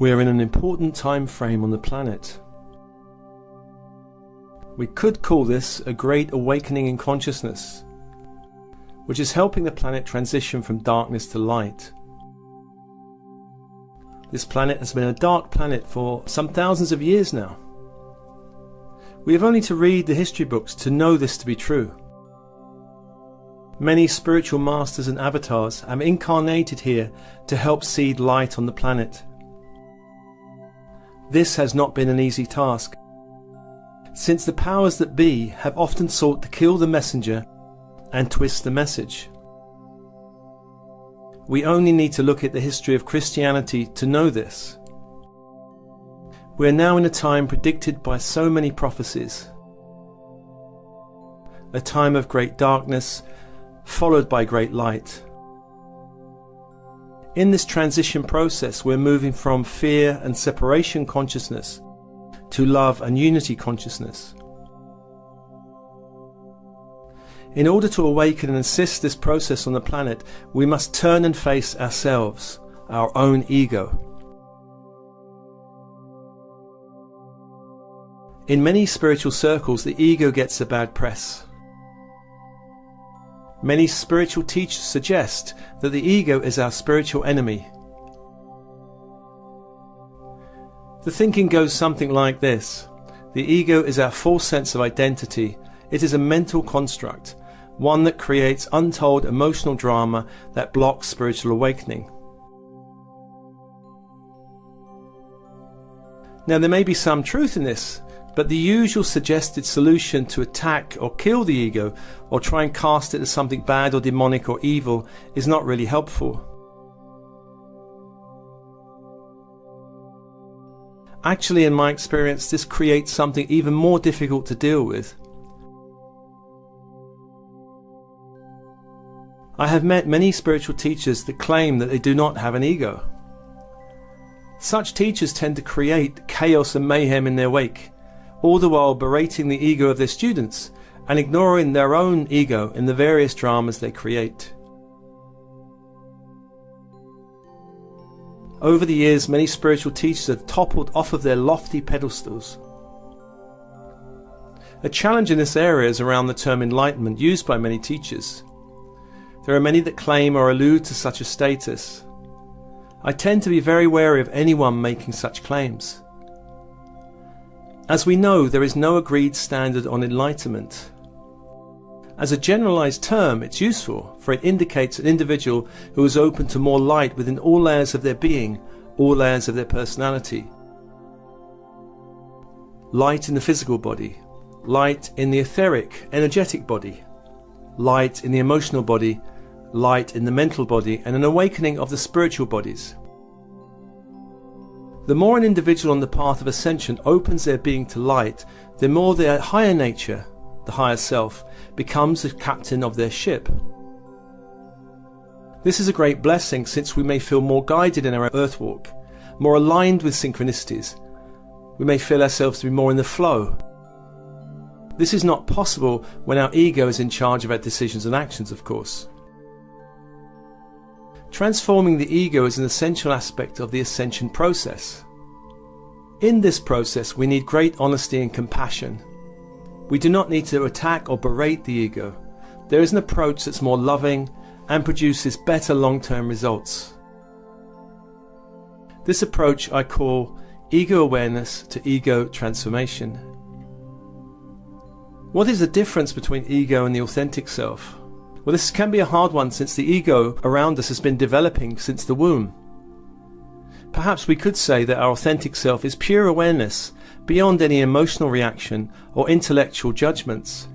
We are in an important time frame on the planet. We could call this a great awakening in consciousness, which is helping the planet transition from darkness to light. This planet has been a dark planet for some thousands of years now. We have only to read the history books to know this to be true. Many spiritual masters and avatars have incarnated here to help seed light on the planet. This has not been an easy task, since the powers that be have often sought to kill the messenger and twist the message. We only need to look at the history of Christianity to know this. We are now in a time predicted by so many prophecies. A time of great darkness, followed by great light. In this transition process, we're moving from fear and separation consciousness to love and unity consciousness. In order to awaken and assist this process on the planet, we must turn and face ourselves, our own ego. In many spiritual circles, the ego gets a bad press. Many spiritual teachers suggest that the ego is our spiritual enemy. The thinking goes something like this. The ego is our false sense of identity. It is a mental construct, one that creates untold emotional drama that blocks spiritual awakening. Now, there may be some truth in this, but the usual suggested solution to attack or kill the ego, or try and cast it as something bad or demonic or evil, is not really helpful. Actually, in my experience, this creates something even more difficult to deal with. I have met many spiritual teachers that claim that they do not have an ego. Such teachers tend to create chaos and mayhem in their wake, all the while berating the ego of their students and ignoring their own ego in the various dramas they create. Over the years, many spiritual teachers have toppled off of their lofty pedestals. A challenge in this area is around the term enlightenment used by many teachers. There are many that claim or allude to such a status. I tend to be very wary of anyone making such claims. As we know, there is no agreed standard on enlightenment. As a generalized term, it's useful, for it indicates an individual who is open to more light within all layers of their being, all layers of their personality. Light in the physical body, light in the etheric, energetic body, light in the emotional body, light in the mental body, and an awakening of the spiritual bodies. The more an individual on the path of ascension opens their being to light, the more their higher nature, the higher self, becomes the captain of their ship. This is a great blessing, since we may feel more guided in our earth walk, more aligned with synchronicities. We may feel ourselves to be more in the flow. This is not possible when our ego is in charge of our decisions and actions, of course. Transforming the ego is an essential aspect of the ascension process. In this process, we need great honesty and compassion. We do not need to attack or berate the ego. There is an approach that's more loving and produces better long-term results. This approach I call ego awareness to ego transformation. What is the difference between ego and the authentic self? Well, this can be a hard one, since the ego around us has been developing since the womb. Perhaps we could say that our authentic self is pure awareness, beyond any emotional reaction or intellectual judgments.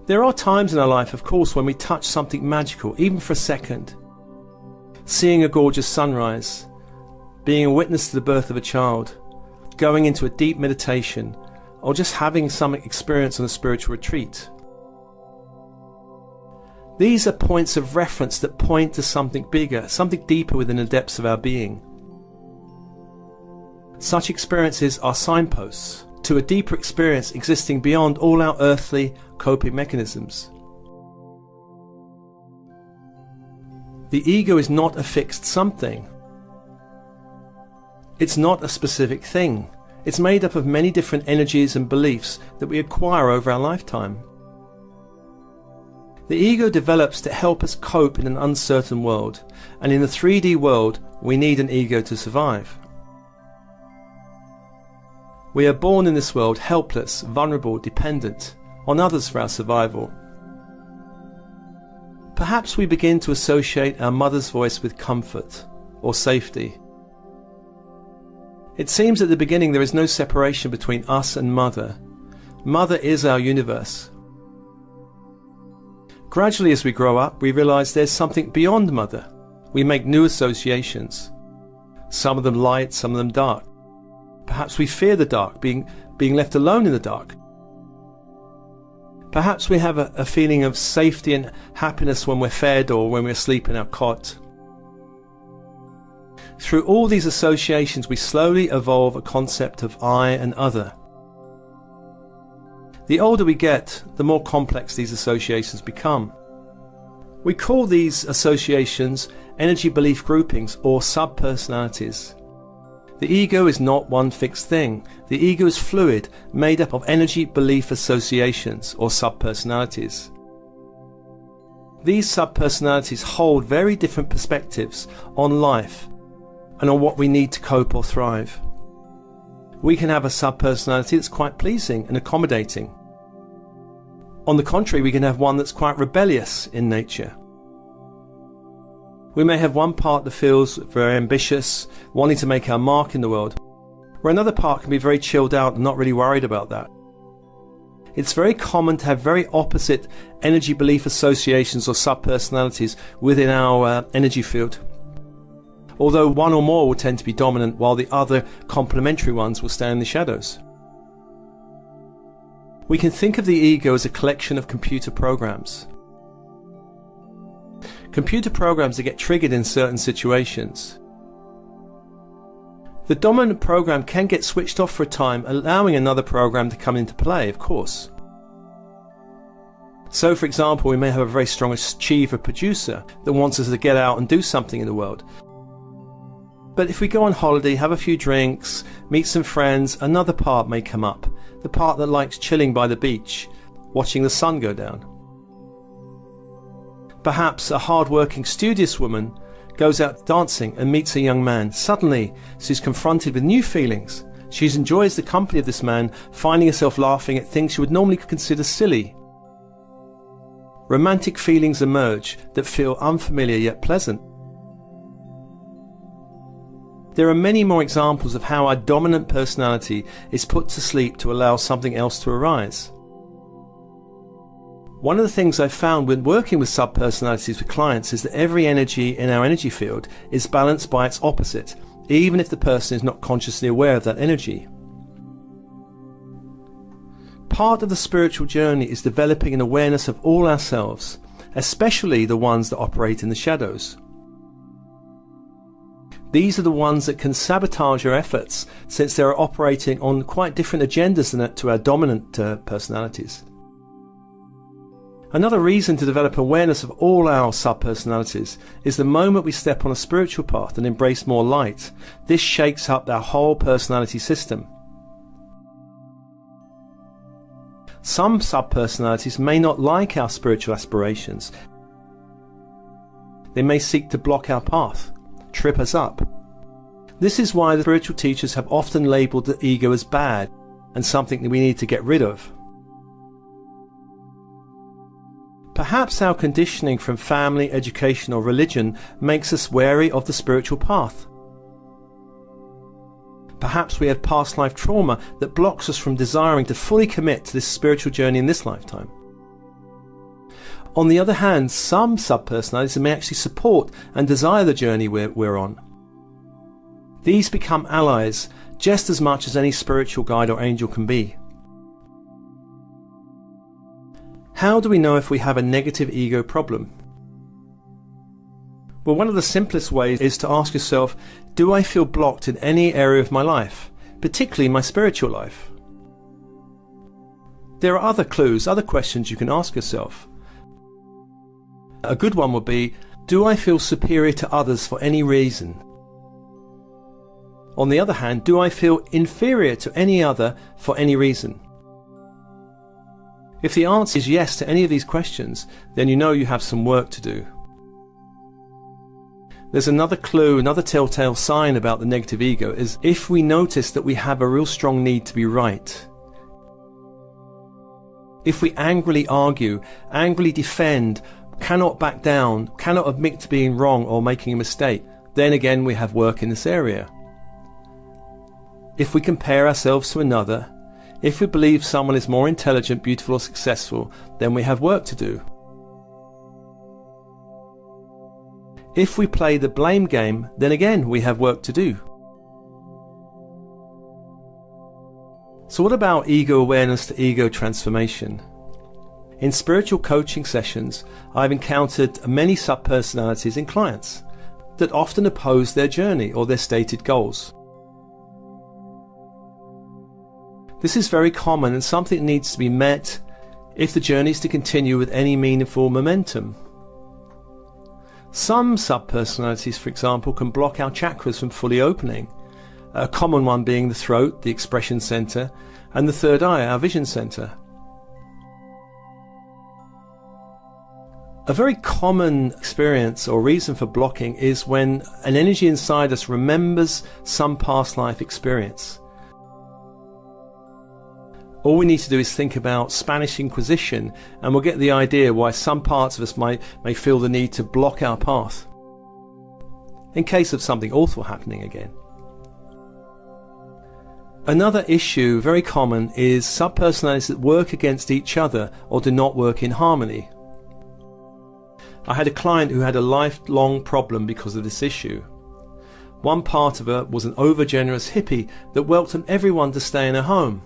There are times in our life, of course, when we touch something magical, even for a second. Seeing a gorgeous sunrise, being a witness to the birth of a child, going into a deep meditation, or just having some experience on a spiritual retreat. These are points of reference that point to something bigger, something deeper within the depths of our being. Such experiences are signposts to a deeper experience existing beyond all our earthly coping mechanisms. The ego is not a fixed something. It's not a specific thing. It's made up of many different energies and beliefs that we acquire over our lifetime. The ego develops to help us cope in an uncertain world, and in the 3D world, we need an ego to survive. We are born in this world helpless, vulnerable, dependent on others for our survival. Perhaps we begin to associate our mother's voice with comfort or safety. It seems at the beginning there is no separation between us and Mother. Mother is our universe. Gradually, as we grow up, we realize there's something beyond Mother. We make new associations. Some of them light, some of them dark. Perhaps we fear the dark, being left alone in the dark. Perhaps we have a feeling of safety and happiness when we're fed or when we're asleep in our cot. Through all these associations, we slowly evolve a concept of I and other. The older we get, the more complex these associations become. We call these associations energy belief groupings or subpersonalities. The ego is not one fixed thing. The ego is fluid, made up of energy belief associations or subpersonalities. These subpersonalities hold very different perspectives on life and on what we need to cope or thrive. We can have a subpersonality that's quite pleasing and accommodating. On the contrary, we can have one that's quite rebellious in nature. We may have one part that feels very ambitious, wanting to make our mark in the world, where another part can be very chilled out and not really worried about that. It's very common to have very opposite energy belief associations or subpersonalities within our energy field. Although one or more will tend to be dominant while the other complementary ones will stay in the shadows. We can think of the ego as a collection of computer programs. Computer programs that get triggered in certain situations. The dominant program can get switched off for a time, allowing another program to come into play, of course. So, for example, we may have a very strong achiever producer that wants us to get out and do something in the world. But if we go on holiday, have a few drinks, meet some friends, another part may come up. The part that likes chilling by the beach, watching the sun go down. Perhaps a hard-working, studious woman goes out dancing and meets a young man. Suddenly, she's confronted with new feelings. She enjoys the company of this man, finding herself laughing at things she would normally consider silly. Romantic feelings emerge that feel unfamiliar yet pleasant. There are many more examples of how our dominant personality is put to sleep to allow something else to arise. One of the things I've found when working with subpersonalities with clients is that every energy in our energy field is balanced by its opposite, even if the person is not consciously aware of that energy. Part of the spiritual journey is developing an awareness of all ourselves, especially the ones that operate in the shadows. These are the ones that can sabotage our efforts, since they are operating on quite different agendas than to our dominant personalities. Another reason to develop awareness of all our subpersonalities is the moment we step on a spiritual path and embrace more light. This shakes up our whole personality system. Some subpersonalities may not like our spiritual aspirations. They may seek to block our path, trip us up. This is why the spiritual teachers have often labelled the ego as bad and something that we need to get rid of. Perhaps our conditioning from family, education or religion makes us wary of the spiritual path. Perhaps we have past life trauma that blocks us from desiring to fully commit to this spiritual journey in this lifetime. On the other hand, some subpersonalities may actually support and desire the journey we're on. These become allies just as much as any spiritual guide or angel can be. How do we know if we have a negative ego problem? Well, one of the simplest ways is to ask yourself, do I feel blocked in any area of my life, particularly my spiritual life? There are other clues, other questions you can ask yourself. A good one would be, do I feel superior to others for any reason? On the other hand, do I feel inferior to any other for any reason? If the answer is yes to any of these questions, then you know you have some work to do. There's another clue, another telltale sign about the negative ego is if we notice that we have a real strong need to be right. If we angrily argue, angrily defend, cannot back down, cannot admit to being wrong or making a mistake, then again we have work in this area. If we compare ourselves to another, if we believe someone is more intelligent, beautiful or successful, then we have work to do. If we play the blame game, then again we have work to do. So what about ego awareness to ego transformation? In spiritual coaching sessions, I've encountered many subpersonalities in clients that often oppose their journey or their stated goals. This is very common and something that needs to be met if the journey is to continue with any meaningful momentum. Some subpersonalities, for example, can block our chakras from fully opening, a common one being the throat, the expression center, and the third eye, our vision center. A very common experience or reason for blocking is when an energy inside us remembers some past life experience. All we need to do is think about Spanish Inquisition and we'll get the idea why some parts of us may feel the need to block our path in case of something awful happening again. Another issue, very common, is subpersonalities that work against each other or do not work in harmony. I had a client who had a lifelong problem because of this issue. One part of her was an overgenerous hippie that welcomed everyone to stay in her home.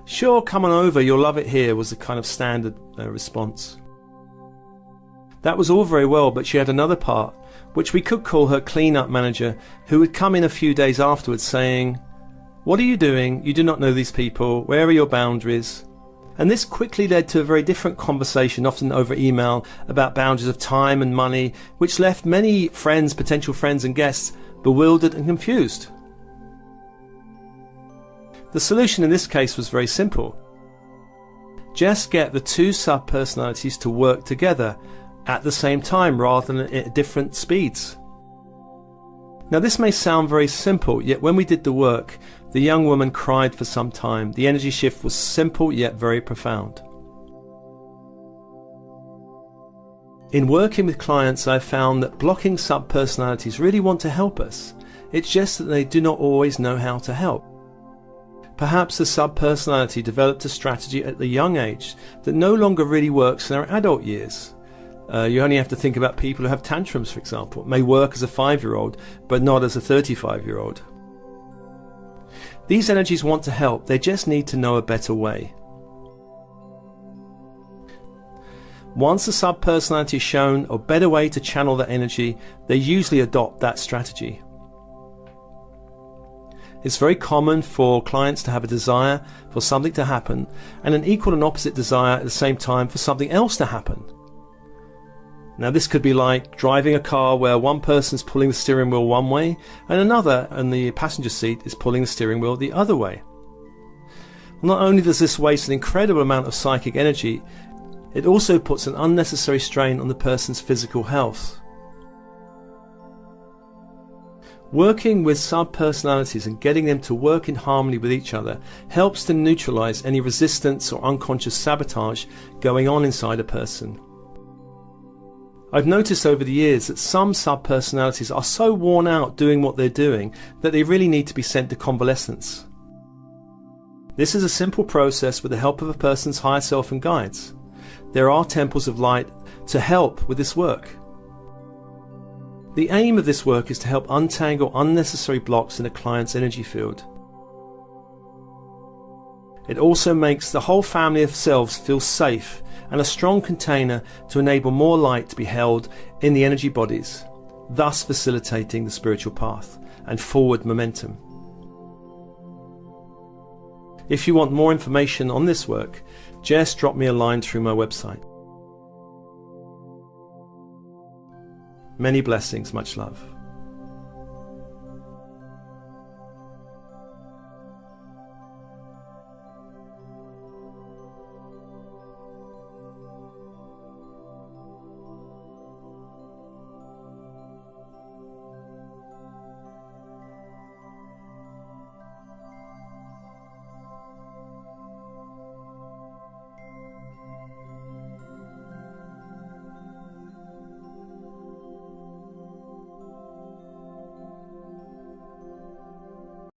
"Sure, come on over, you'll love it here," was the kind of standard response. That was all very well, but she had another part, which we could call her clean-up manager, who would come in a few days afterwards saying, "What are you doing? You do not know these people. Where are your boundaries?" And this quickly led to a very different conversation, often over email, about boundaries of time and money, which left many friends, potential friends and guests, bewildered and confused. The solution in this case was very simple. Just get the two sub-personalities to work together at the same time rather than at different speeds. Now this may sound very simple, yet when we did the work, the young woman cried for some time. The energy shift was simple yet very profound. In working with clients, I found that blocking sub-personalities really want to help us. It's just that they do not always know how to help. Perhaps the sub-personality developed a strategy at a young age that no longer really works in their adult years. You only have to think about people who have tantrums, for example. It may work as a 5-year-old, but not as a 35-year-old. These energies want to help, they just need to know a better way. Once a sub-personality is shown a better way to channel that energy, they usually adopt that strategy. It's very common for clients to have a desire for something to happen and an equal and opposite desire at the same time for something else to happen. Now this could be like driving a car where one person is pulling the steering wheel one way and another in the passenger seat is pulling the steering wheel the other way. Not only does this waste an incredible amount of psychic energy, it also puts an unnecessary strain on the person's physical health. Working with sub-personalities and getting them to work in harmony with each other helps to neutralize any resistance or unconscious sabotage going on inside a person. I've noticed over the years that some sub-personalities are so worn out doing what they're doing that they really need to be sent to convalescence. This is a simple process with the help of a person's higher self and guides. There are temples of light to help with this work. The aim of this work is to help untangle unnecessary blocks in a client's energy field. It also makes the whole family of selves feel safe and a strong container to enable more light to be held in the energy bodies, thus facilitating the spiritual path and forward momentum. If you want more information on this work, just drop me a line through my website. Many blessings, much love.